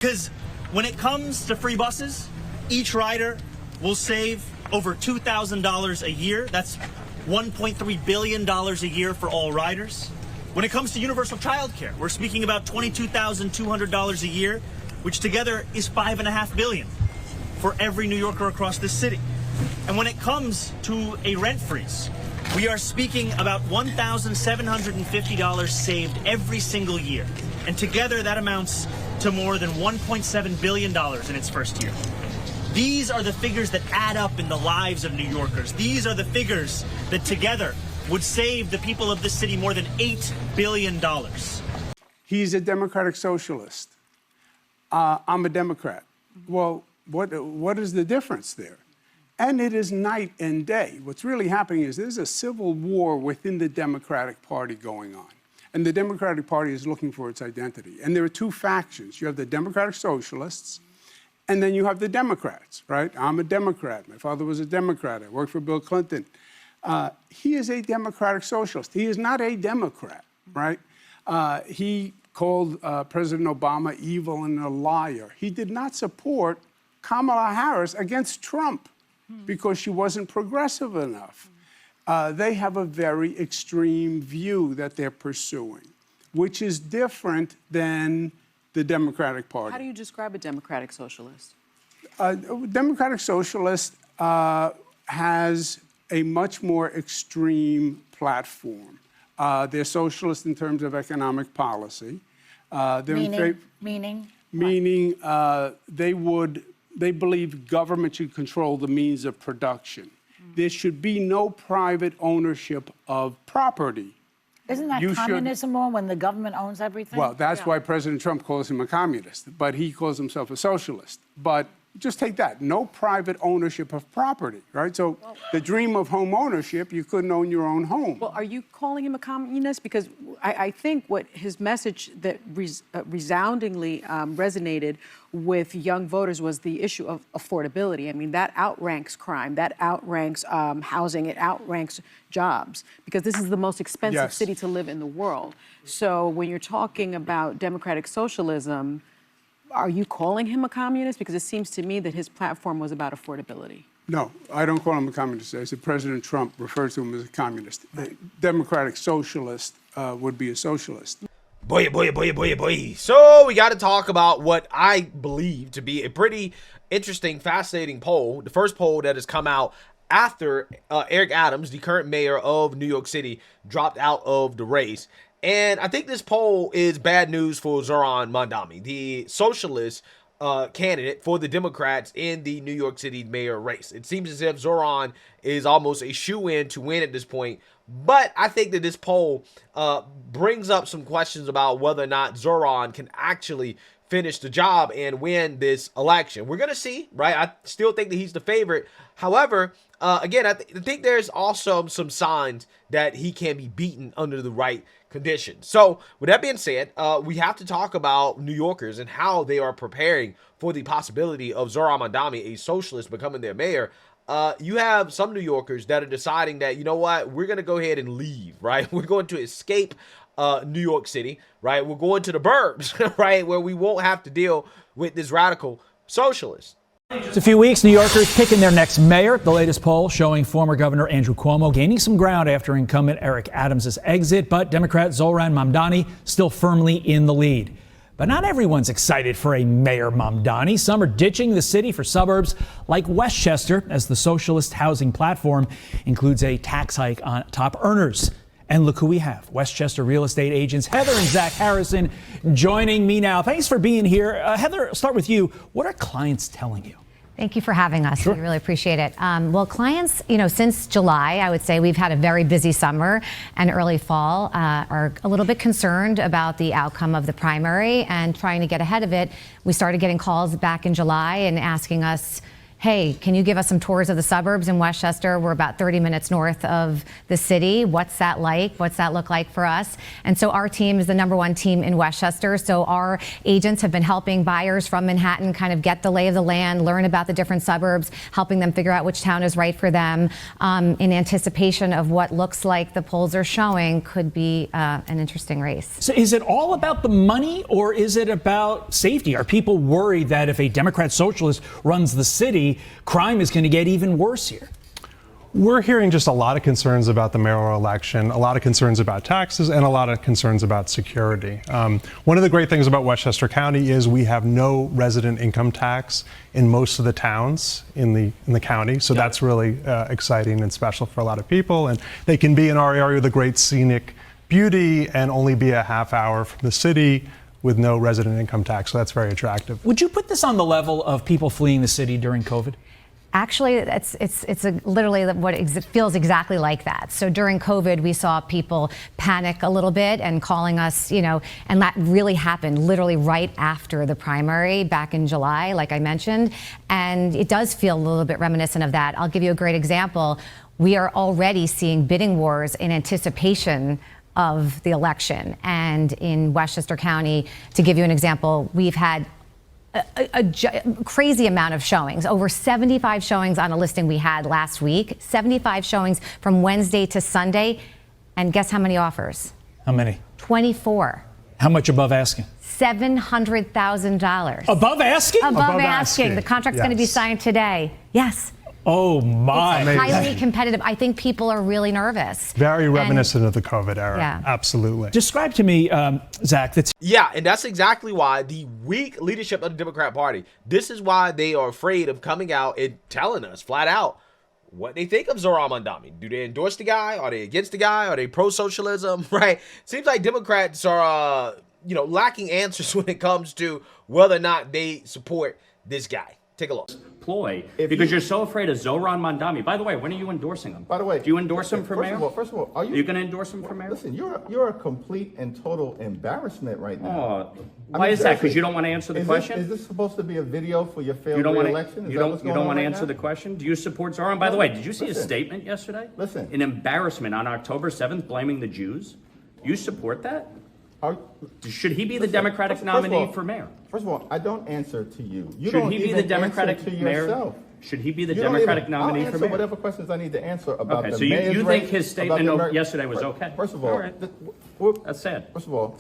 Because when it comes to free buses, each rider will save over $2,000 a year. That's $1.3 billion a year for all riders. When it comes to universal child care, we're speaking about $22,200 a year, which together is $5.5 billion for every New Yorker across this city. And when it comes to a rent freeze, we are speaking about $1,750 saved every single year. And together that amounts to more than $1.7 billion in its first year. These are the figures that add up in the lives of New Yorkers. These are the figures that together would save the people of this city more than $8 billion. He's a democratic socialist. I'm a Democrat. Well, what is the difference there? And it is night and day. What's really happening is there's a civil war within the Democratic Party going on. And the Democratic Party is looking for its identity. And there are two factions. You have the Democratic Socialists, and then you have the Democrats, right? I'm a Democrat. My father was a Democrat. I worked for Bill Clinton. He is a Democratic Socialist. He is not a Democrat, right? He called President Obama evil and a liar. He did not support Kamala Harris against Trump because she wasn't progressive enough. They have a very extreme view that they're pursuing, which is different than the Democratic Party. How do you describe a democratic socialist? A democratic socialist has a much more extreme platform. They're socialist in terms of economic policy. Meaning they believe government should control the means of production. There should be no private ownership of property. Isn't that communism more when the government owns everything? Well, that's why President Trump calls him a communist, but he calls himself a socialist. But just take that, no private ownership of property, right? So the dream of home ownership, you couldn't own your own home. Well, are you calling him a communist? Because I think what his message that resoundingly resonated with young voters was the issue of affordability. I mean, that outranks crime, that outranks housing, it outranks jobs, because this is the most expensive city to live in the world. So when you're talking about democratic socialism, are you calling him a communist? Because it seems to me that his platform was about affordability. No, I don't call him a communist. I said President Trump refers to him as a communist. A democratic socialist would be a socialist. Boy. So we got to talk about what I believe to be a pretty interesting, fascinating poll. The first poll that has come out after Eric Adams, the current mayor of New York City, dropped out of the race. And I think this poll is bad news for Zohran Mamdani, the socialist candidate for the Democrats in the New York City mayor race. It seems as if Zohran is almost a shoo-in to win at this point. But I think that this poll brings up some questions about whether or not Zohran can actually finish the job and win this election. We're going to see, right? I still think that he's the favorite. However, again, I think there's also some signs that he can be beaten under the right conditions. So with that being said, we have to talk about New Yorkers and how they are preparing for the possibility of Zohran Mamdani, a socialist, becoming their mayor. You have some New Yorkers that are deciding that, you know what, we're going to go ahead and leave, right? We're going to escape New York City, right? We're going to the burbs, right, where we won't have to deal with this radical socialist. It's a few weeks, New Yorkers picking their next mayor. The latest poll showing former Governor Andrew Cuomo gaining some ground after incumbent Eric Adams' exit, but Democrat Zohran Mamdani still firmly in the lead. But not everyone's excited for a Mayor Mamdani. Some are ditching the city for suburbs like Westchester, as the socialist housing platform includes a tax hike on top earners. And look who we have. Westchester real estate agents Heather and Zach Harrison joining me now. Thanks for being here. Heather, I'll start with you. What are clients telling you? Thank you for having us. Sure. We really appreciate it. Well, clients, since July, I would say we've had a very busy summer and early fall, are a little bit concerned about the outcome of the primary and trying to get ahead of it. We started getting calls back in July and asking us, hey, can you give us some tours of the suburbs in Westchester? We're about 30 minutes north of the city. What's that like? What's that look like for us? And so our team is the #1 team in Westchester. So our agents have been helping buyers from Manhattan kind of get the lay of the land, learn about the different suburbs, helping them figure out which town is right for them, in anticipation of what looks like the polls are showing could be an interesting race. So is it all about the money, or is it about safety? Are people worried that if a Democrat socialist runs the city, crime is going to get even worse here? We're hearing just a lot of concerns about the mayoral election, a lot of concerns about taxes, and a lot of concerns about security. One of the great things about Westchester County is we have no resident income tax in most of the towns in the county. So that's really exciting and special for a lot of people. And they can be in our area with a great scenic beauty and only be a half hour from the city with no resident income tax. So that's very attractive. Would you put this on the level of people fleeing the city during COVID? Actually, it's literally what it feels exactly like that. So during COVID, we saw people panic a little bit and calling us, and that really happened literally right after the primary back in July, like I mentioned. And it does feel a little bit reminiscent of that. I'll give you a great example. We are already seeing bidding wars in anticipation of the election. And in Westchester County, to give you an example, we've had a crazy amount of showings, over 75 showings on a listing we had last week, 75 showings from Wednesday to Sunday. And guess how many offers? How many? 24. How much above asking? $700,000. Above asking? Above asking. The contract's going to be signed today. Yes. Oh, my. It's highly competitive. I think people are really nervous. Very reminiscent of the COVID era. Yeah. Absolutely. Describe to me, Zach, that's... Yeah, and that's exactly why the weak leadership of the Democrat Party, this is why they are afraid of coming out and telling us flat out what they think of Zohran Mamdani. Do they endorse the guy? Are they against the guy? Are they pro-socialism? Right? Seems like Democrats are, lacking answers when it comes to whether or not they support this guy. Take a look. Ploy, because you're so afraid of Zohran Mamdani. By the way, when are you endorsing him? By the way, do you endorse him for mayor? First of all, are you going to endorse him for mayor? Listen, you're a complete and total embarrassment right now. Why is that? Because you don't want to answer the question? Is this supposed to be a video for your failed re-election? You don't want to answer the question? Do you support Zohran? By the way, did you see his statement yesterday? Listen. An embarrassment on October 7th, blaming the Jews. You support that? Should he be the Democratic nominee for mayor? First of all, I don't answer to you. Should he be the Democratic mayor? Should he be the Democratic nominee for mayor? I'll answer whatever questions I need to answer about the mayor's race. Okay, so you think his statement yesterday was okay? First of all, that's sad. First of all,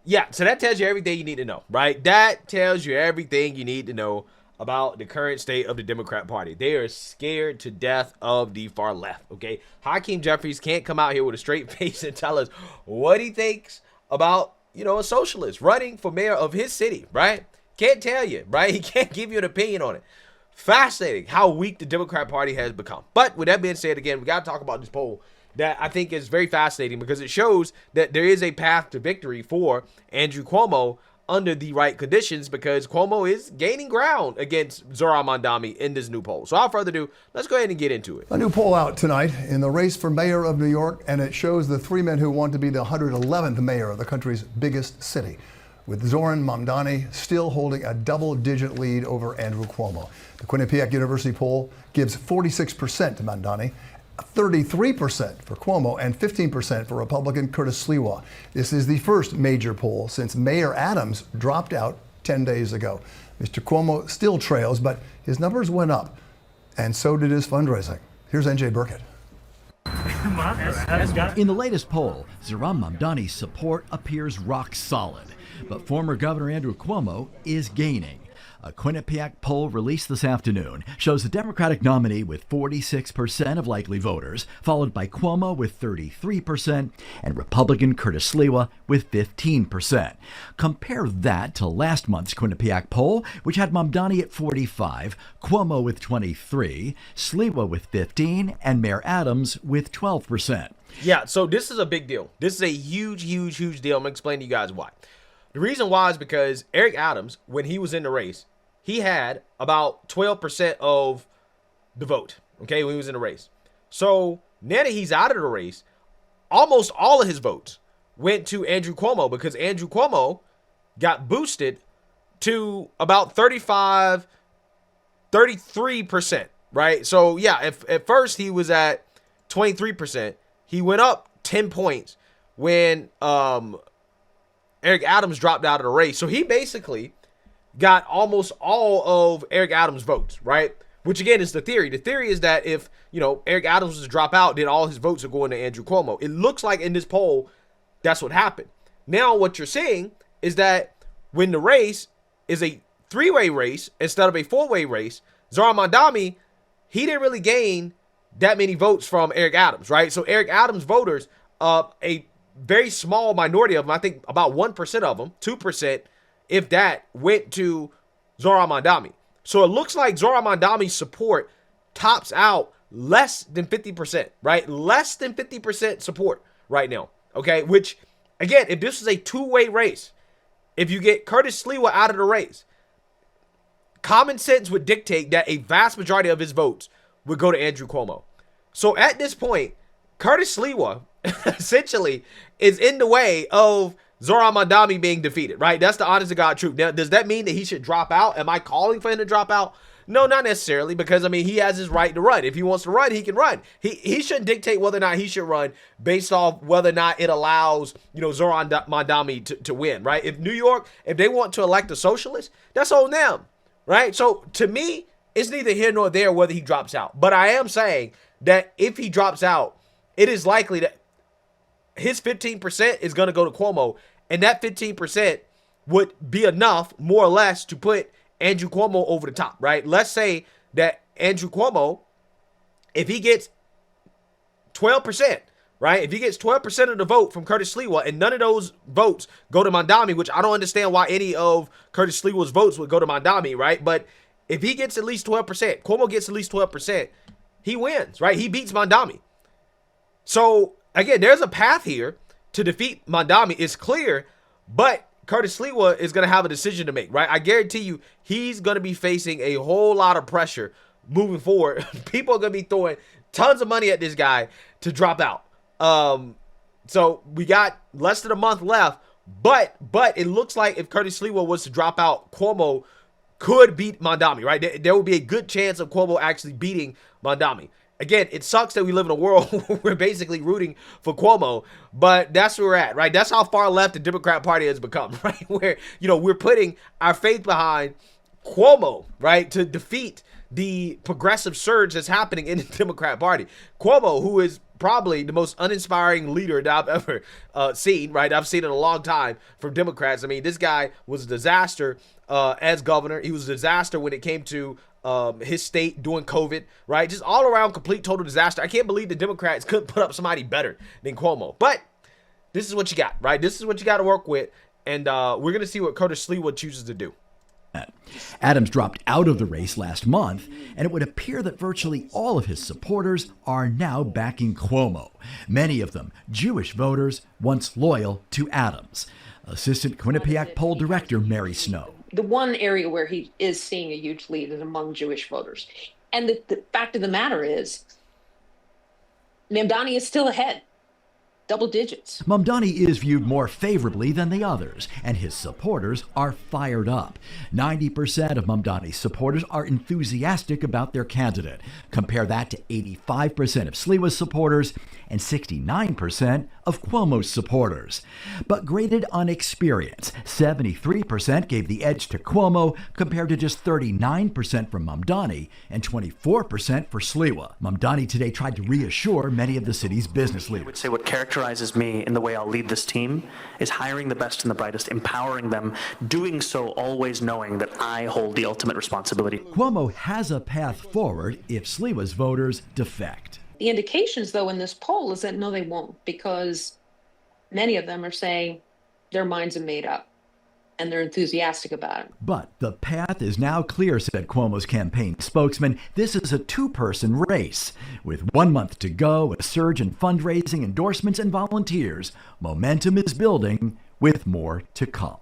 yeah, so that tells you everything you need to know, right? That tells you everything you need to know about the current state of the Democrat Party. They are scared to death of the far left, okay? Hakeem Jeffries can't come out here with a straight face and tell us what he thinks about, a socialist running for mayor of his city, right? Can't tell you, right? He can't give you an opinion on it. Fascinating how weak the Democrat Party has become. But with that being said, again, we got to talk about this poll that I think is very fascinating because it shows that there is a path to victory for Andrew Cuomo under the right conditions, because Cuomo is gaining ground against Zohran Mamdani in this new poll. So without further ado, let's go ahead and get into it. A new poll out tonight in the race for mayor of New York, and it shows the three men who want to be the 111th mayor of the country's biggest city, with Zohran Mamdani still holding a double-digit lead over Andrew Cuomo. The Quinnipiac University poll gives 46% to Mamdani, 33% for Cuomo, and 15% for Republican Curtis Sliwa. This is the first major poll since Mayor Adams dropped out 10 days ago. Mr. Cuomo still trails, but his numbers went up, and so did his fundraising. Here's NJ Burkett. In the latest poll, Zohran Mamdani's support appears rock solid, but former Governor Andrew Cuomo is gaining. A Quinnipiac poll released this afternoon shows the Democratic nominee with 46% of likely voters, followed by Cuomo with 33% and Republican Curtis Sliwa with 15%. Compare that to last month's Quinnipiac poll, which had Mamdani at 45, Cuomo with 23, Sliwa with 15, and Mayor Adams with 12%. Yeah, so this is a big deal. This is a huge, huge, huge deal. I'm going to explain to you guys why. The reason why is because Eric Adams, when he was in the race, he had about 12% of the vote, okay, when he was in the race. So now that he's out of the race, almost all of his votes went to Andrew Cuomo, because Andrew Cuomo got boosted to about 35 33%, right? So yeah, if at first he was at 23%, he went up 10 points when Eric Adams dropped out of the race. So he basically got almost all of Eric Adams' votes, right? Which again is the theory. The theory is that if, Eric Adams was to drop out, then all his votes are going to Andrew Cuomo. It looks like in this poll, that's what happened. Now what you're seeing is that when the race is a three-way race instead of a four-way race, Zohran Mamdani, he didn't really gain that many votes from Eric Adams, right? So Eric Adams voters, a very small minority of them, I think about 1% of them, 2%, if that, went to Zohran Mamdani. So it looks like Zohran Mamdani's support tops out less than 50%, right? Less than 50% support right now, okay? Which, again, if this is a two-way race, if you get Curtis Sliwa out of the race, common sense would dictate that a vast majority of his votes would go to Andrew Cuomo. So at this point, Curtis Sliwa essentially is in the way of Zohran Mamdani being defeated, right? That's the honest to God truth. Now, does that mean that he should drop out? Am I calling for him to drop out? No, not necessarily, because, he has his right to run. If he wants to run, he can run. He shouldn't dictate whether or not he should run based off whether or not it allows, Zohran Mamdani to win, right? If New York, if they want to elect a socialist, that's on them, right? So, to me, it's neither here nor there whether he drops out. But I am saying that if he drops out, it is likely that his 15% is going to go to Cuomo, and that 15% would be enough, more or less, to put Andrew Cuomo over the top, right? Let's say that Andrew Cuomo, if he gets 12%, right? If he gets 12% of the vote from Curtis Sliwa and none of those votes go to Mamdani, which I don't understand why any of Curtis Sliwa's votes would go to Mamdani, right? But if he gets at least 12%, Cuomo gets at least 12%, he wins, right? He beats Mamdani. So, again, there's a path here to defeat Mamdani. It's clear, but Curtis Sliwa is going to have a decision to make, right? I guarantee you he's going to be facing a whole lot of pressure moving forward. People are going to be throwing tons of money at this guy to drop out. So we got less than a month left, but it looks like if Curtis Sliwa was to drop out, Cuomo could beat Mamdani, right? There would be a good chance of Cuomo actually beating Mamdani. Again, it sucks that we live in a world where we're basically rooting for Cuomo, but that's where we're at, right? That's how far left the Democrat Party has become, right? Where, we're putting our faith behind Cuomo, right, to defeat the progressive surge that's happening in the Democrat Party. Cuomo, who is probably the most uninspiring leader that I've ever seen, right? I've seen in a long time from Democrats. This guy was a disaster as governor. He was a disaster when it came to his state doing COVID, right? Just all around complete total disaster. I can't believe the Democrats couldn't put up somebody better than Cuomo. But this is what you got, right? This is what you got to work with. And we're going to see what Curtis Sliwa chooses to do. Adams dropped out of the race last month, and it would appear that virtually all of his supporters are now backing Cuomo. Many of them Jewish voters once loyal to Adams. Assistant Quinnipiac poll director Mary Snow. The one area where he is seeing a huge lead is among Jewish voters. And the fact of the matter is, Mamdani is still ahead. Double digits. Mamdani is viewed more favorably than the others, and his supporters are fired up. 90% of Mamdani's supporters are enthusiastic about their candidate. Compare that to 85% of Sliwa's supporters and 69% of Cuomo's supporters. But graded on experience, 73% gave the edge to Cuomo compared to just 39% from Mamdani and 24% for Sliwa. Mamdani today tried to reassure many of the city's business leaders. I would say what characterizes me in the way I'll lead this team is hiring the best and the brightest, empowering them, doing so always knowing that I hold the ultimate responsibility. Cuomo has a path forward if Sliwa's voters defect. The indications, though, in this poll is that no, they won't, because many of them are saying their minds are made up and they're enthusiastic about it. But the path is now clear, said Cuomo's campaign spokesman. This is a two-person race. With 1 month to go, a surge in fundraising, endorsements, and volunteers, momentum is building with more to come.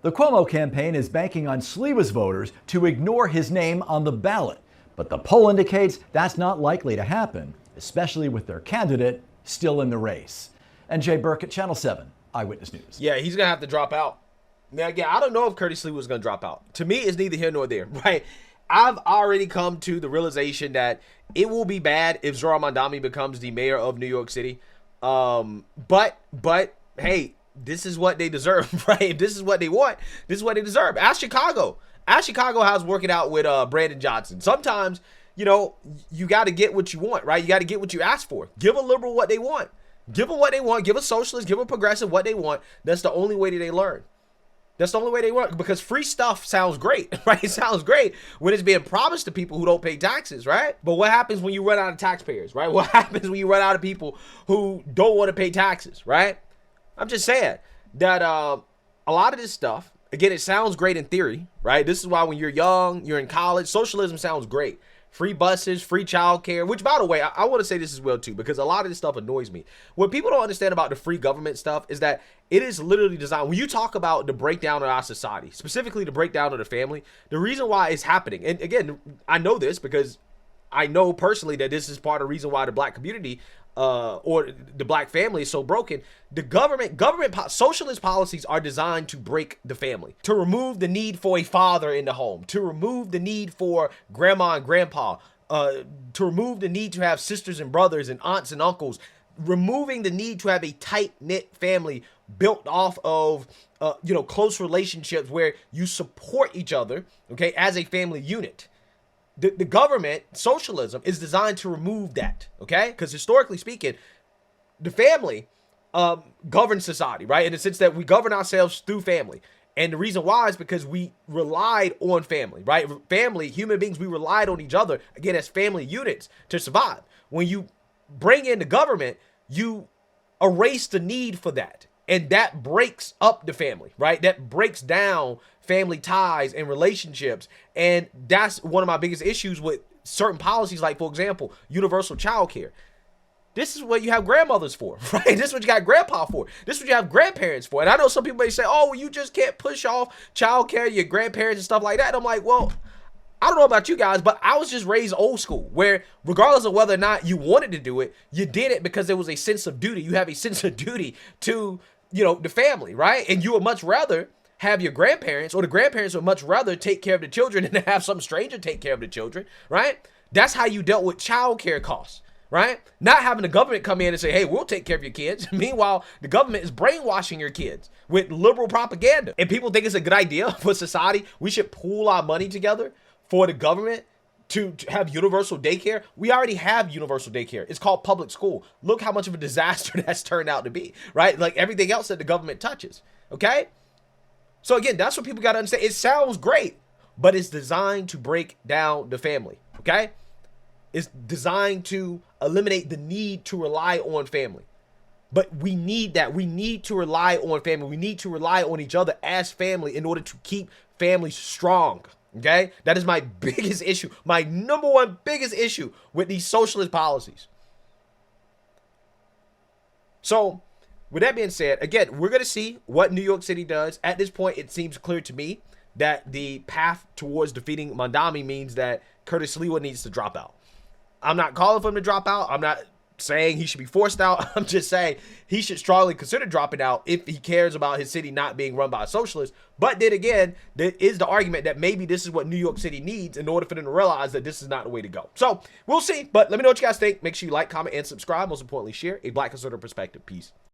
The Cuomo campaign is banking on Sliwa's voters to ignore his name on the ballot. But the poll indicates that's not likely to happen, especially with their candidate still in the race. And Jay Burke at Channel 7, Eyewitness News. Yeah, he's going to have to drop out. Now, again, I don't know if Curtis Sliwa was going to drop out. To me, it's neither here nor there, right? I've already come to the realization that it will be bad if Zoran Mamdani becomes the mayor of New York City. But hey, this is what they deserve, right? If this is what they want, this is what they deserve. Ask Chicago. Ask Chicago how's working out with Brandon Johnson. Sometimes, you know, you got to get what you want, right? You got to get what you ask for. Give a liberal what they want. Give them what they want. Give a socialist, give a progressive what they want. That's the only way that they learn. That's the only way they work, because free stuff sounds great, right? It sounds great when it's being promised to people who don't pay taxes, right? But what happens when you run out of taxpayers, right? What happens when you run out of people who don't want to pay taxes, right? I'm just saying that a lot of this stuff, again, it sounds great in theory, right? This is why when you're young, you're in college, socialism sounds great. Free buses, free childcare, which, by the way, I want to say this as well, too, because a lot of this stuff annoys me. What people don't understand about the free government stuff is that it is literally designed, when you talk about the breakdown of our society, specifically the breakdown of the family, the reason why it's happening, and again, I know this because I know personally that this is part of the reason why the black community or the black family is so broken. The government socialist policies are designed to break the family, to remove the need for a father in the home, to remove the need for grandma and grandpa, to remove the need to have sisters and brothers and aunts and uncles, removing the need to have a tight-knit family built off of close relationships where you support each other, okay, as a family unit. The government, socialism, is designed to remove that, okay? Because historically speaking, the family governs society, right? In the sense that we govern ourselves through family. And the reason why is because we relied on family, right? Family, human beings, we relied on each other, again, as family units to survive. When you bring in the government, you erase the need for that. And that breaks up the family, right? That breaks down family ties and relationships. And that's one of my biggest issues with certain policies, like, for example, universal child care. This is what you have grandmothers for, right? This is what you got grandpa for. This is what you have grandparents for. And I know some people may say, oh, well, you just can't push off child care, your grandparents and stuff like that. And I'm like, well, I don't know about you guys, but I was just raised old school, where regardless of whether or not you wanted to do it, you did it because there was a sense of duty. You have a sense of duty to, the family, right? And you would much rather have your grandparents, or the grandparents would much rather take care of the children than to have some stranger take care of the children, right? That's how you dealt with child care costs, right? Not having the government come in and say, hey, we'll take care of your kids. Meanwhile, the government is brainwashing your kids with liberal propaganda. And people think it's a good idea for society. We should pool our money together for the government to have universal daycare. We already have universal daycare. It's called public school. Look how much of a disaster that's turned out to be, right? Like everything else that the government touches, okay? So again, that's what people got to understand. It sounds great, but it's designed to break down the family, okay? It's designed to eliminate the need to rely on family. But we need that. We need to rely on family. We need to rely on each other as family in order to keep families strong. Okay, that is my biggest issue, my number one biggest issue with these socialist policies. So with that being said, again, we're going to see what New York City does. At this point, it seems clear to me that the path towards defeating Mamdani means that Curtis Sliwa needs to drop out. I'm not calling for him to drop out. I'm not saying he should be forced out. I'm just saying he should strongly consider dropping out if he cares about his city not being run by a socialist. But then again, there is the argument that maybe this is what New York City needs in order for them to realize that this is not the way to go. So we'll see. But let me know what you guys think. Make sure you like, comment, and subscribe. Most importantly, share a black conservative perspective. Peace.